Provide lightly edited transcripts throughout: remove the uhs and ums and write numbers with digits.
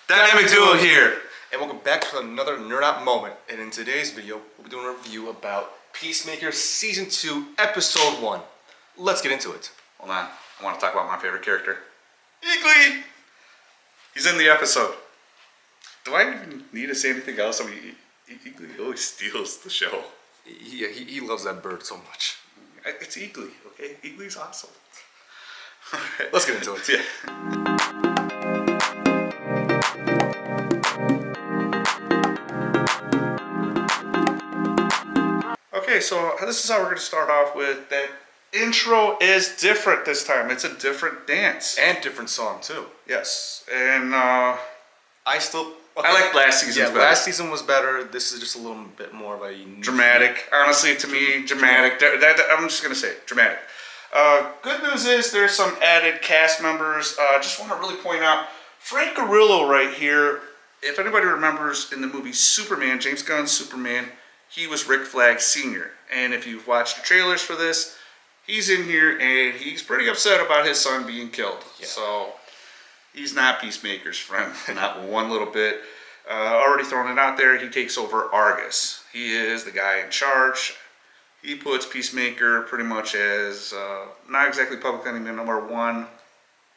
Dynamic Duo here, and welcome back to another Nerd Out moment. And in today's video, we'll be doing a review about Peacemaker Season 2, Episode 1. Let's get into it. Hold on, I want to talk about my favorite character. Eagly! He's in the episode. Do I even need to say anything else? I mean, Eagly always steals the show. Yeah, he loves that bird so much. It's Eagly, okay? Eagly's awesome. Let's get into it. Yeah. Okay, so this is how we're going to start off with that. Intro is different this time. It's a different dance. And different song, too. Yes. And I like last season's better. Last season was better. This is just a little bit more of a... Dramatic. Honestly, to me, dramatic. I'm just going to say it. Dramatic. Good news is there's some added cast members. Just want to really point out Frank Grillo right here. If anybody remembers in the movie Superman, James Gunn's Superman, he was Rick Flag Sr. And if you've watched the trailers for this, he's in here and he's pretty upset about his son being killed. Yeah. So he's not Peacemaker's friend, not one little bit. Already thrown it out there, he takes over Argus. He is the guy in charge. He puts Peacemaker pretty much as not exactly public enemy number one,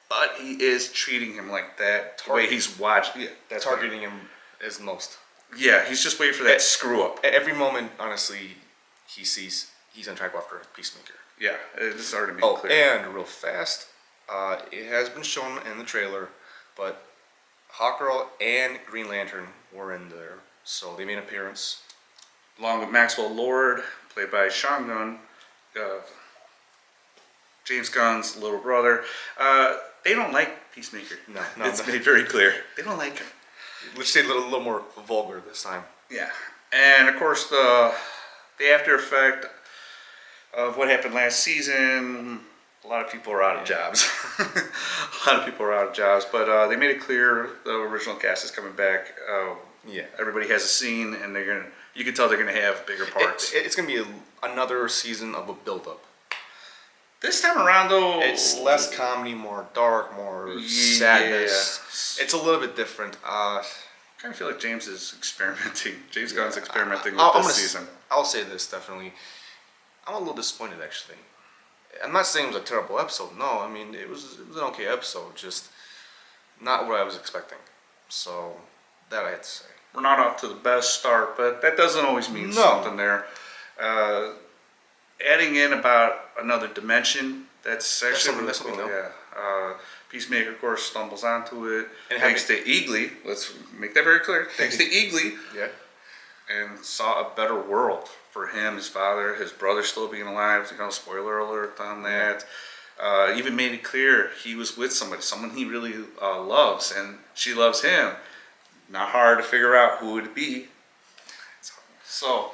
but he is treating him like that. The way he's watching, yeah, that's targeting him as most. Yeah, he's just waiting for that screw up. At every moment, honestly, he sees he's on track after Peacemaker. Yeah, it's already made clear. And real fast, it has been shown in the trailer, but Hawkgirl and Green Lantern were in there, so they made an appearance. Along with Maxwell Lord, played by Sean Gunn, James Gunn's little brother. They don't like Peacemaker. No, it's made very clear. They don't like him. Let's say a little more vulgar this time. Yeah, and of course the after effect of what happened last season, a lot of people are out of jobs. A lot of people are out of jobs, but they made it clear the original cast is coming back. Yeah, everybody has a scene, and you can tell they're gonna have bigger parts. It's gonna be another season of a build-up. This time around, though, it's less comedy, more dark, more sadness. It's a little bit different. I kind of feel like James is experimenting. James Gunn's experimenting with this season. I'll say this, definitely. I'm a little disappointed, actually. I'm not saying it was a terrible episode. No, I mean, it was an okay episode. Just not what I was expecting. So, that I had to say. We're not off to the best start, but that doesn't always mean something there. Adding in about another dimension, that's actually that's something, yeah. Peacemaker, of course, stumbles onto it. And thanks to Eagly, let's make that very clear. Thanks to Eagly, yeah, and saw a better world for him, his father, his brother still being alive. Spoiler alert on that. Even made it clear he was with someone he really loves, and she loves him. Not hard to figure out who it would be. So.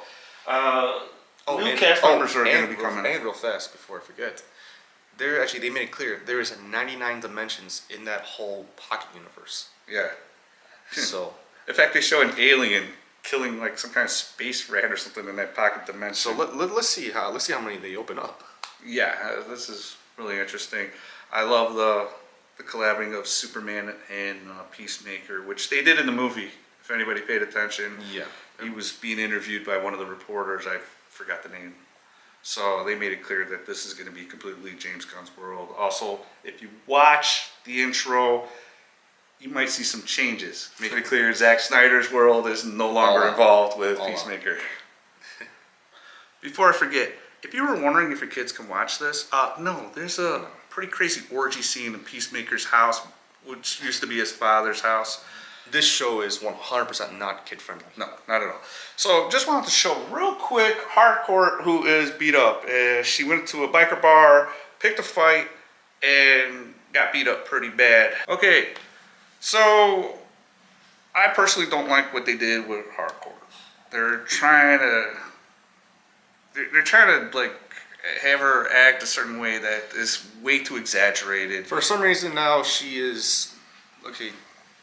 New cast members are going to be coming. And real fast, before I forget, they made it clear there is 99 dimensions in that whole pocket universe. Yeah. So, in fact, they show an alien killing like some kind of space rat or something in that pocket dimension. So let's see how many they open up. Yeah, this is really interesting. I love the collaborating of Superman and Peacemaker, which they did in the movie. If anybody paid attention, yeah, he was being interviewed by one of the reporters. I forgot the name. So they made it clear that this is going to be completely James Gunn's world. Also, if you watch the intro, you might see some changes. Make it clear Zack Snyder's world is no longer involved with Peacemaker. Before I forget, if you were wondering if your kids can watch this, no, there's a pretty crazy orgy scene in Peacemaker's house, which used to be his father's house. This show is 100% not kid-friendly. No, not at all. So, just wanted to show real quick Hardcore, who is beat up. She went to a biker bar, picked a fight, and got beat up pretty bad. Okay, so I personally don't like what they did with Hardcore. They're trying to like have her act a certain way that is way too exaggerated. For some reason now she is okay.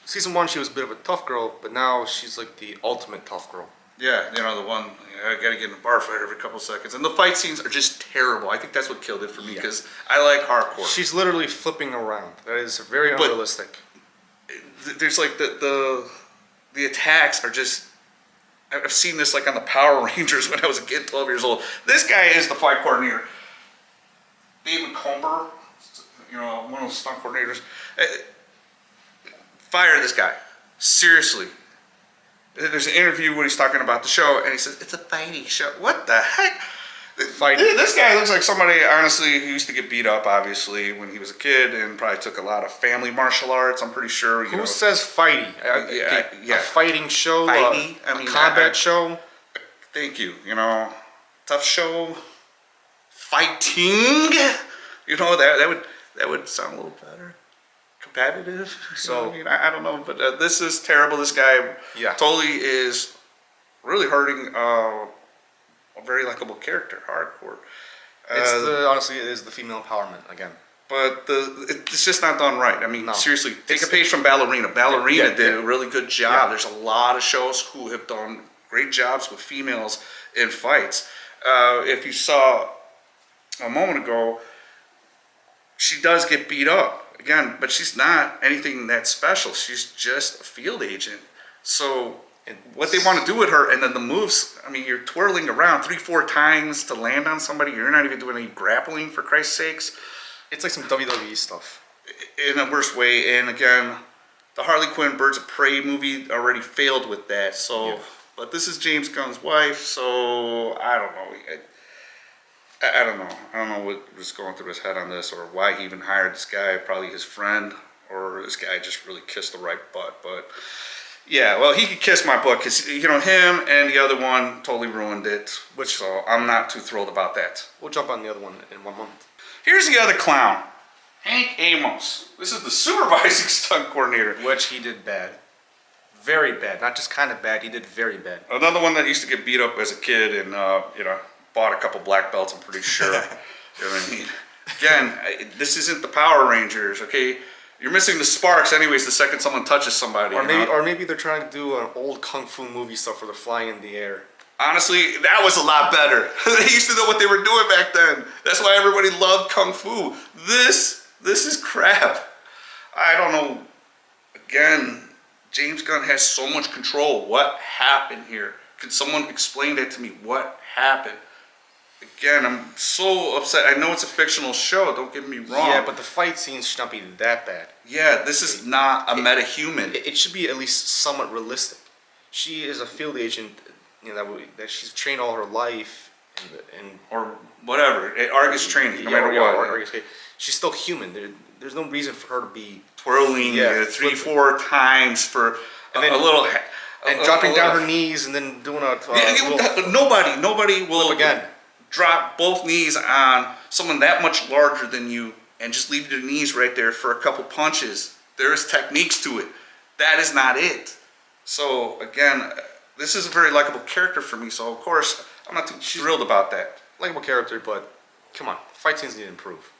Season 1, she was a bit of a tough girl, but now she's like the ultimate tough girl. Yeah, the one, I gotta get in a bar fight every couple seconds. And the fight scenes are just terrible. I think that's what killed it for me, because I like Hardcore. She's literally flipping around. That is very unrealistic. there's like the attacks are just. I've seen this like on the Power Rangers when I was a kid, 12 years old. This guy is the fight coordinator. David Comber, one of those stunt coordinators. Fire this guy. Seriously. There's an interview when he's talking about the show, and he says, it's a fighting show. What the heck? Fighting. This guy looks like somebody, honestly, who used to get beat up, obviously, when he was a kid, and probably took a lot of family martial arts, I'm pretty sure. Who says fighty? Yeah. A fighting show? Fighty? A combat show? Thank you. Tough show. Fighting? That would sound a little better. Competitive. So I don't know, but this is terrible. This guy totally is really hurting a very likable character, hardcore. Honestly, it is the female empowerment again. But it's just not done right. I mean, seriously, take a page from Ballerina. Ballerina did a really good job. Yeah. There's a lot of shows who have done great jobs with females in fights. If you saw a moment ago, she does get beat up again, but she's not anything that special. She's just a field agent. So what they want to do with her, and then the moves, I mean, you're twirling around 3-4 times to land on somebody. You're not even doing any grappling, for Christ's sakes. It's like some WWE stuff. In a worse way. And again, the Harley Quinn Birds of Prey movie already failed with that. So, but this is James Gunn's wife, so I don't know. I don't know. I don't know what was going through his head on this, or why he even hired this guy. Probably his friend, or this guy just really kissed the right butt. But yeah, well, he could kiss my butt because him and the other one totally ruined it. So I'm not too thrilled about that. We'll jump on the other one in 1 month. Here's the other clown, Hank Amos. This is the supervising stunt coordinator, which he did bad. Very bad. Not just kind of bad. He did very bad. Another one that used to get beat up as a kid and bought a couple black belts, I'm pretty sure. You know what I mean? Again, this isn't the Power Rangers, okay? You're missing the sparks anyways the second someone touches somebody. Or maybe they're trying to do an old kung fu movie stuff where they're flying in the air. Honestly, that was a lot better. They used to know what they were doing back then. That's why everybody loved kung fu. This is crap. I don't know. Again, James Gunn has so much control. What happened here? Can someone explain that to me? What happened? Again, I'm so upset. I know it's a fictional show, don't get me wrong. Yeah, but the fight scenes should not be that bad. Yeah, this is not a meta-human. It should be at least somewhat realistic. She is a field agent, that she's trained all her life, or whatever. Argus training, no matter what. She's still human. There's no reason for her to be twirling 3-4 times for a little... And dropping down her knees and then doing a... Nobody will again. Drop both knees on someone that much larger than you and just leave your knees right there for a couple punches. There is techniques to it. That is not it. So again, this is a very likable character for me. So of course, I'm not too thrilled about that. Likable character, but come on, fight scenes need to improve.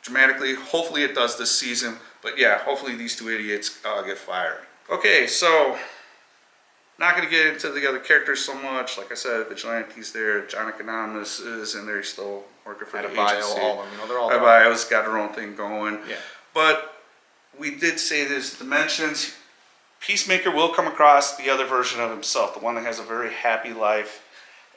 Dramatically, hopefully it does this season. But yeah, hopefully these two idiots get fired. Okay, so... Not going to get into the other characters so much. Like I said, Vigilante's there. John Economist is in there. He's still working for the agency. All of them. They're all Bio's got her own thing going. Yeah. But we did say there's dimensions. Peacemaker will come across the other version of himself, the one that has a very happy life.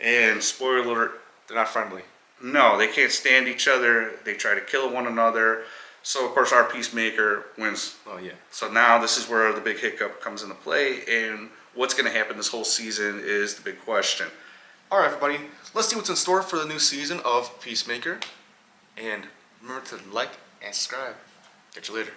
And spoiler alert, they're not friendly. No, they can't stand each other. They try to kill one another. So, of course, our Peacemaker wins. Oh, yeah. So now this is where the big hiccup comes into play. And what's going to happen this whole season is the big question. All right, everybody. Let's see what's in store for the new season of Peacemaker. And remember to like and subscribe. Catch you later.